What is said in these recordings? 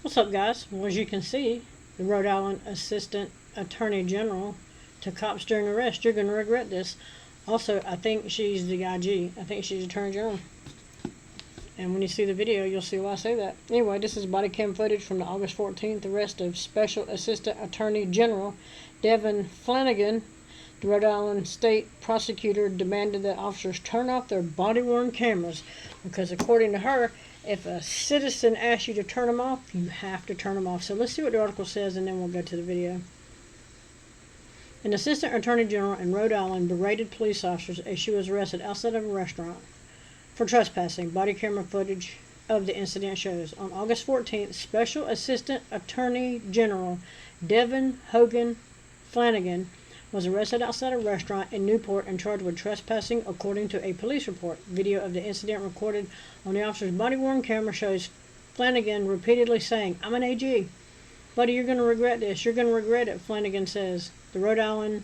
What's up, guys? Well, as you can see, the Rhode Island Assistant Attorney General to cops during arrest. You're going to regret this. Also, I think she's the IG. I think she's Attorney General. And when you see the video, you'll see why I say that. Anyway, this is body cam footage from the August 14th arrest of Special Assistant Attorney General Devin Flanagan. The Rhode Island State Prosecutor demanded that officers turn off their body-worn cameras because, according to her, if a citizen asks you to turn them off, you have to turn them off. So let's see what the article says, and then we'll go to the video. An assistant attorney general in Rhode Island berated police officers as she was arrested outside of a restaurant for trespassing. Body camera footage of the incident shows. On August 14th, Special Assistant Attorney General Devin Hogan Flanagan was arrested outside a restaurant in Newport and charged with trespassing, according to a police report. Video of the incident recorded on the officer's body-worn camera shows Flanagan repeatedly saying, "I'm an AG. Buddy, you're going to regret this. You're going to regret it," Flanagan says. The Rhode Island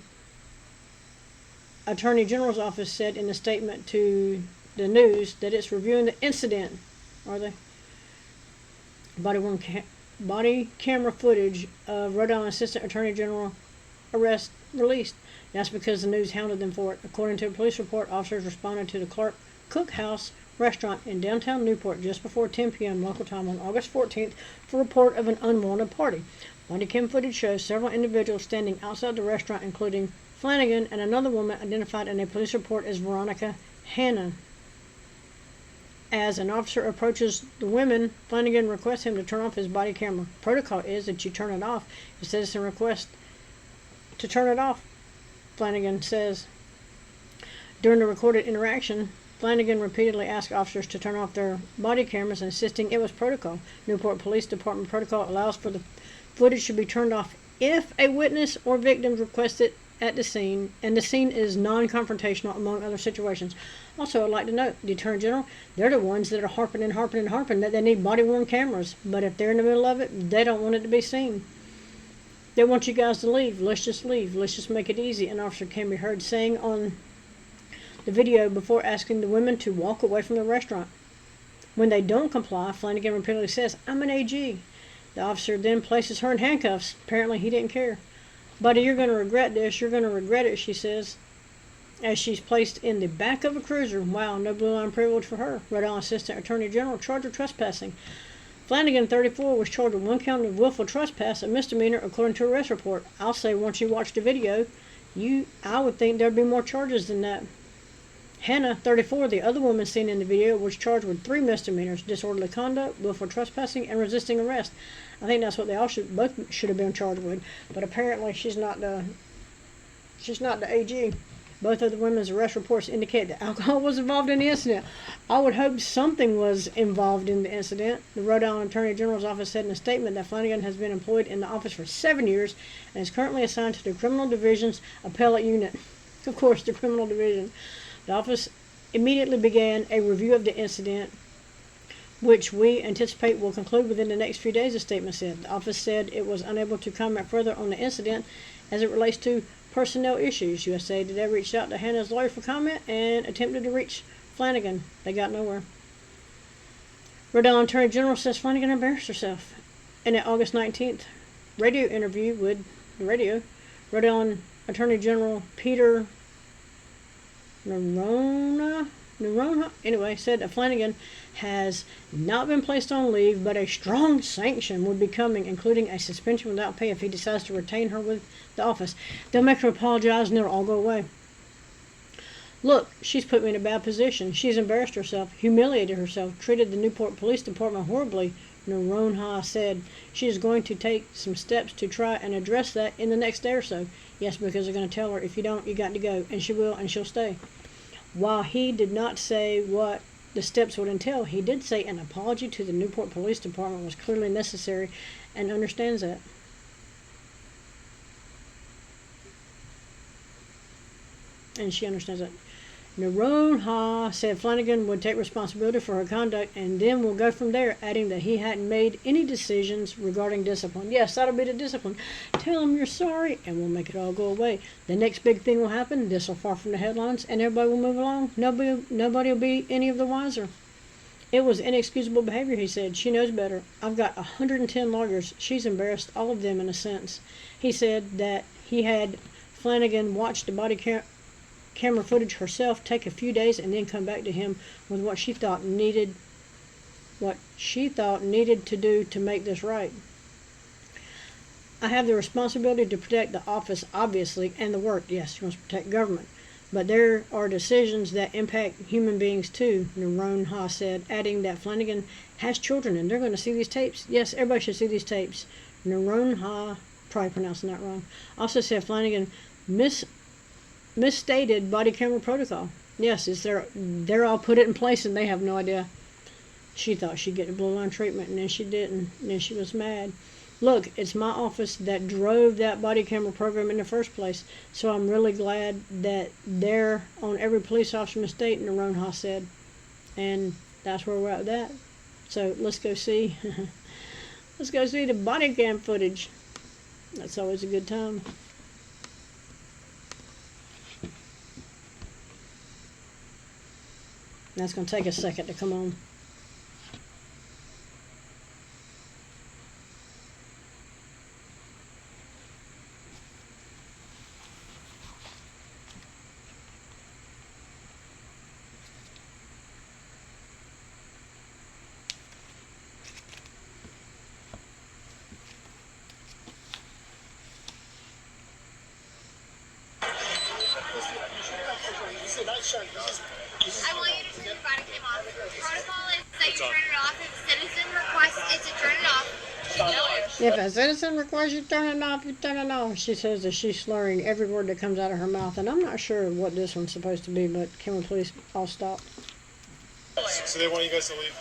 Attorney General's office said in a statement to the news that it's reviewing the incident. Are they? Body camera footage of Rhode Island Assistant Attorney General arrest released. That's because the news hounded them for it. According to a police report, officers responded to the Clark Cookhouse restaurant in downtown Newport just before 10 p.m. local time on August 14th for report of an unwanted party. Body cam footage shows several individuals standing outside the restaurant, including Flanagan and another woman identified in a police report as Veronica Hanna. As an officer approaches the women, Flanagan requests him to turn off his body camera. Protocol is that you turn it off. The citizen requests to turn it off, Flanagan says. During the recorded interaction, Flanagan repeatedly asked officers to turn off their body cameras, insisting it was protocol. Newport Police Department protocol allows for the footage to be turned off if a witness or victim requests it at the scene, and the scene is non-confrontational, among other situations. Also, I'd like to note, the Attorney General, they're the ones that are harping that they need body-worn cameras. But if they're in the middle of it, they don't want it to be seen. They want you guys to leave. Let's just leave. Let's just make it easy. An officer can be heard saying on the video before asking the women to walk away from the restaurant. When they don't comply, Flanagan repeatedly says, "I'm an AG." The officer then places her in handcuffs. Apparently he didn't care. "Buddy, you're going to regret this. You're going to regret it," she says, as she's placed in the back of a cruiser. Wow, no blue line privilege for her. Rhode Island Assistant Attorney General charged with trespassing. Flanagan, 34, was charged with 1 count of willful trespass, a misdemeanor, according to a arrest report. I'll say once you watch the video, I would think there'd be more charges than that. Hannah, 34, the other woman seen in the video, was charged with 3 misdemeanors: disorderly conduct, willful trespassing, and resisting arrest. I think that's what they all both should have been charged with. But apparently she's not the AG. Both of the women's arrest reports indicate that alcohol was involved in the incident. I would hope something was involved in the incident. The Rhode Island Attorney General's office said in a statement that Flanagan has been employed in the office for 7 years and is currently assigned to the Criminal Division's Appellate Unit. Of course, the Criminal Division. The office immediately began a review of the incident, which we anticipate will conclude within the next few days, the statement said. The office said it was unable to comment further on the incident as it relates to personnel issues. USA Today reached out to Hannah's lawyer for comment and attempted to reach Flanagan. They got nowhere. Rhode Island Attorney General says Flanagan embarrassed herself. In an August 19th radio interview with the radio, Rhode Island Attorney General Peter Nerona said that Flanagan has not been placed on leave, but a strong sanction would be coming, including a suspension without pay if he decides to retain her with the office. They'll make her apologize and it'll all go away. "Look, she's put me in a bad position. She's embarrassed herself, humiliated herself, treated the Newport Police Department horribly," Noronha said. "She is going to take some steps to try and address that in the next day or so." Yes, because they're going to tell her, if you don't, you got to go. And she will, and she'll stay. While he did not say what the steps would entail, he did say an apology to the Newport Police Department was clearly necessary and understands that. And she understands that. Noronha said Flanagan would take responsibility for her conduct and then we'll go from there, adding that he hadn't made any decisions regarding discipline. Yes, that'll be the discipline. Tell him you're sorry and we'll make it all go away. The next big thing will happen. This will fall from the headlines and everybody will move along. Nobody will be any of the wiser. It was inexcusable behavior, he said. She knows better. I've got 110 lawyers. She's embarrassed all of them in a sense. He said that he had Flanagan watch the body camera footage herself, take a few days, and then come back to him with what she thought needed to do to make this right. I have the responsibility to protect the office, obviously, and the work. Yes, she wants to protect government. But there are decisions that impact human beings too, Naron Ha said, adding that Flanagan has children and they're going to see these tapes. Yes, everybody should see these tapes. Naron Ha, probably pronouncing that wrong, also said Flanagan misstated body camera protocol. Yes, they're all put it in place and they have no idea. She thought she'd get the blue line treatment and then she didn't, and then she was mad. Look, it's my office that drove that body camera program in the first place, so I'm really glad that they're on every police officer in the state, Naron Ha said. And that's where we're at with that. So let's go see the body cam footage. That's always a good time. That's going to take a second to come on. I want you to turn your body cam off. Protocol is that you turn it off. If a citizen requests it to turn it off, If a citizen requires you turn it off, you turn it off. She says that she's slurring every word that comes out of her mouth, and I'm not sure what this one's supposed to be, but can we please all stop? So they want you guys to leave?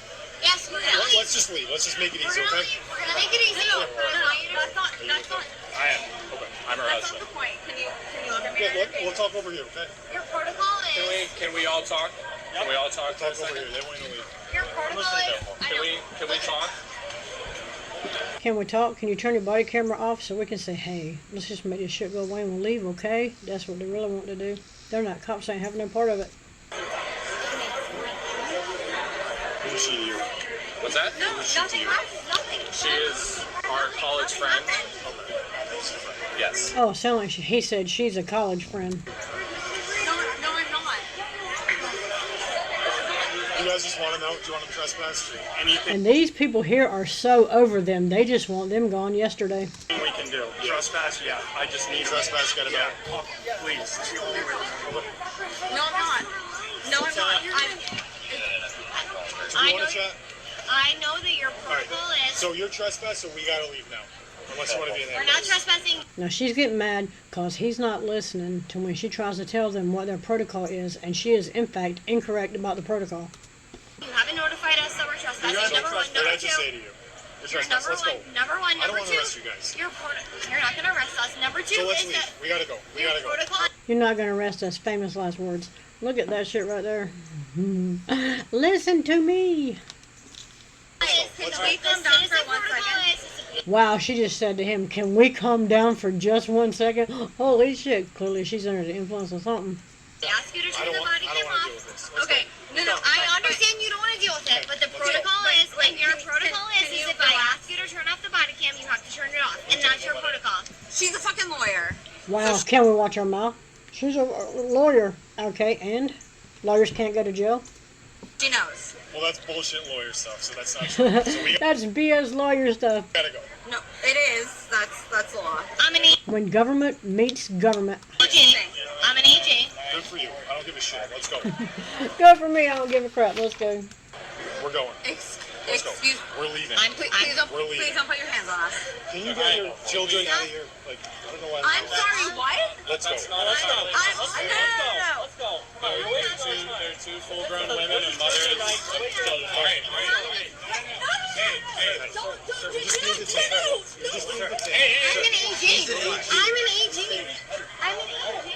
yes, we're gonna Let's just leave. Let's just make it easy, okay? We're gonna make it easy. That's not. I am. Okay. I'm her That's husband. not the point. Can you look at me? Yeah, we'll talk over here, okay? Your protocol is. Can we all talk? Can we all talk? Talk over here. They want you to leave. Your protocol is. Can we talk? Can we talk? Can you turn your body camera off so we can say, hey, let's just make this shit go away and we'll leave, okay? That's what they really want to do. They're not, cops ain't having no part of it. Who is she to you? What's that? No, nothing. Nothing. She is our college friend. Yes. Oh, sound like he said she's a college friend. No, I'm not. You guys just want to know? Do you want them trespass? Anything And these people here are so over them. They just want them gone yesterday. we can do. Trespass? Yeah. I just need trespass. Got about. Please. It's the only way we're going to No, I'm not. No, I'm not. Do you want to chat? I know that your All right. protocol is. So you're trespass, so we got to leave now. Unless you want to be in there. We're not trespassing. Now she's getting mad because he's not listening to when she tries to tell them what their protocol is, and she is in fact incorrect about the protocol. You haven't notified us that we're trespassing. You guys don't Number one, trust. What did I number just two. say to you? You're trespass. Number Let's go. one, number one, I don't number want to two. arrest you guys. You're not gonna arrest us. Number two So let's is leave. that We got to go. We your got to go. protocol You're not going to arrest us. Famous last words. Look at that shit right there. Listen to me. is. Can we calm down for 1 second? Wow, she just said to him, can we calm down for just 1 second? Holy shit. Clearly she's under the influence of something. Ask you to I turn don't the want body to cam deal off. with this. Let's Okay, go. no, I understand you don't want to deal with it, but the Let's go. protocol is, and your protocol is if I ask you to turn off the body cam, you have to turn it off, and that's your protocol. She's a fucking lawyer. Wow, can we watch our mouth? She's a lawyer. Okay, and? Lawyers can't go to jail? She knows. Well, that's bullshit lawyer stuff, so that's not true. So we That's BS lawyer stuff. gotta go. No, it is. That's the law. I'm an When government meets government. EG. I'm an EG. Good for you. I don't give a shit. Let's go. Go for me, I don't give a crap. Let's go. We're going. Let's go. Excuse. We're leaving. Please don't. We're leaving. Please don't put your hands on us. Can you get your children out of here? Like, I don't know why. I'm sorry. What? Let's go. No. Let's go. They're two full-grown women and mothers. All right. Just leave the tape. Just leave the tape. I'm an AG. I'm an AG. I'm an AG.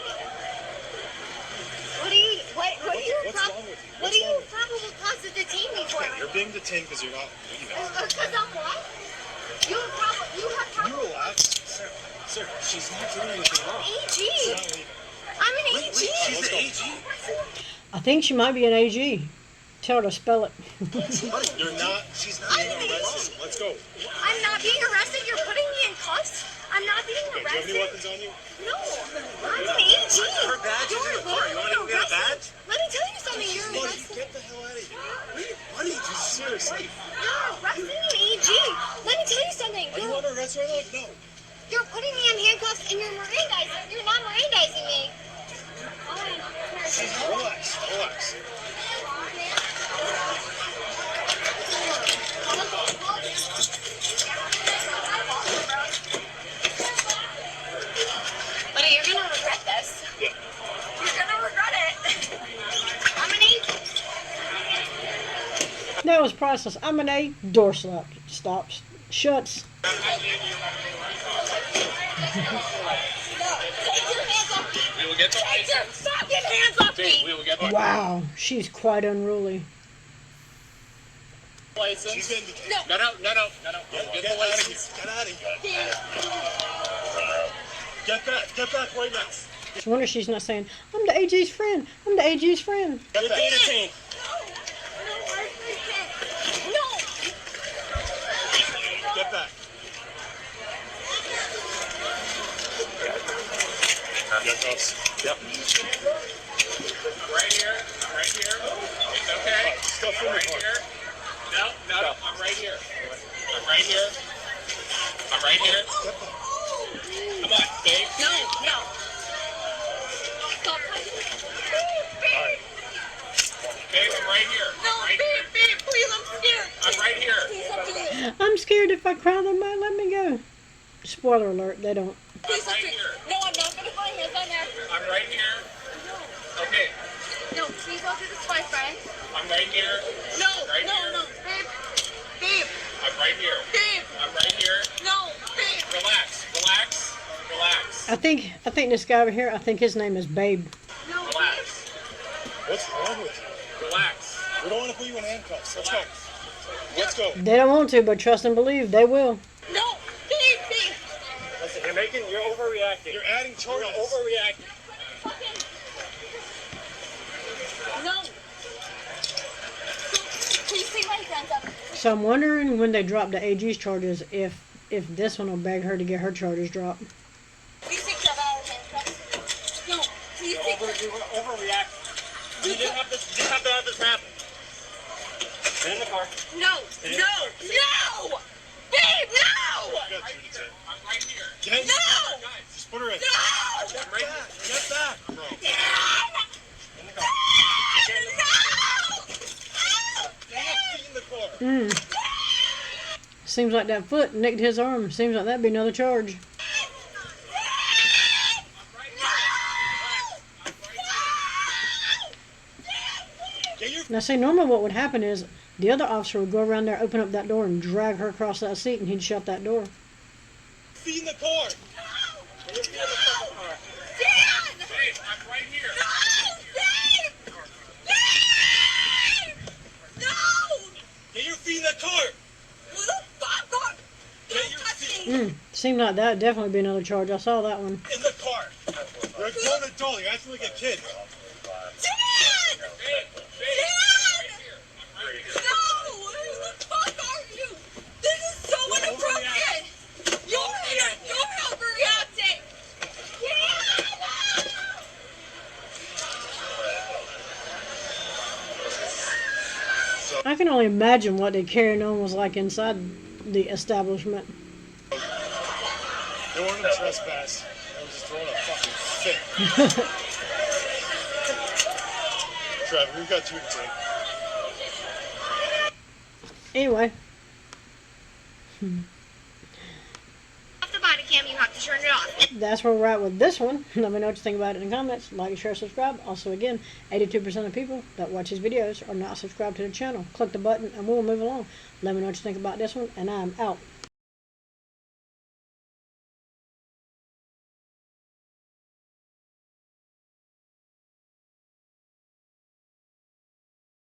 What do you What's wrong with you? what do you probable cause to detain me for? You're being detained because you're not leaving. Because I'm what? You have You relax. Sir, she's not doing anything wrong. AG. She's not leaving. I'm an AG. Let's go. I think she might be an AG. Tell her to spell it. You're not. She's not being arrested. Let's go. I'm not being arrested. You're putting me in cuffs. I'm not being Okay, do you have any arrested. weapons on you? No, I'm an AG. Her badge is in the car. You want to go get a badge? Let me tell you something. You're Buddy, arrested. get the hell out of here. Buddy, just seriously. You're arresting an AG. Let me tell you something. Are you under arrest right now? No. You're putting me in handcuffs and you're Mirandizing. You're not Mirandizing me. Relax. Relax. But you're gonna regret this. Yeah. You're gonna regret it. I'm an AG. That was priceless. I'm an A. Door slap. Stops. Shuts. Take your hands off me. We will get the Take your license. fucking hands off We me. will get the Wow. She's quite unruly. She's license. getting the No. No. We'll get the license. Get out of here. Get back. Get back right now. It's a wonder she's not saying, I'm the AG's friend. I'm the AG's friend. Get back. Detained. No. Get back. Get cuffs. Yep. Right here. I'm right here. It's okay. Stuff in I'm the right car. here. No. I'm right here. I'm right here. I'm right here. Come on, babe. No. Stop touching me. Babe. Babe, I'm right here. No, I'm right babe, here. please, I'm scared. I'm right here. Please, I'm doing it. I'm scared if I cry, they might let me go. Spoiler alert, they don't. Please, I'm I'm right scared. here. No, I'm not gonna put my hands on there. I'm right here. Okay. No, please don't do this, my friend. I'm right here. No, Right no, here. no, babe. Babe, I'm right here. babe. I'm right here. No, babe. Relax. Relax. Relax. I think this guy over here, I think his name is Babe. No, Relax. What's wrong with you? Relax. We don't want to put you in handcuffs. Let's go. Relax. Let's go. They don't want to, but trust and believe, they will. no, babe. Listen, you're overreacting. You're adding charges. overreacting. Fucking. No. Please take my hands up. So I'm wondering when they drop the AG's charges, if this one will beg her to get her charges dropped. Please take your handcuffs. No, please take You were overreacting. You didn't have to have this happen. Get in the car. No, no! Babe, no! I got you, Ted. I'm right here. Get, No! just put her in. No! I'm right here. Get back, bro. In the car. Get your feet in the car. Seems like that foot nicked his arm. Seems like that'd be another charge. Get your Now see, normally what would happen is the other officer would go around there, open up that door, and drag her across that seat, and he'd shut that door. feet in the car. Babe, I'm right here. Get your feet in the car. Get your feet Seemed like that'd definitely be another charge. I saw that one. in the car. You're a grown adult. You're acting like a kid. Babe, right here. I'm right here. I can only imagine what the carrying on was like inside the establishment. They weren't a trespass. I was just throwing a fucking fit. Trevor, we've got you to take. Anyway, Off the body cam, you have to turn it off. that's where we're at with this one. Let me know what you think about it in the comments. Like, share, subscribe. Also, again, 82% of people that watch these videos are not subscribed to the channel. Click the button and we'll move along. Let me know what you think about this one, and I'm out.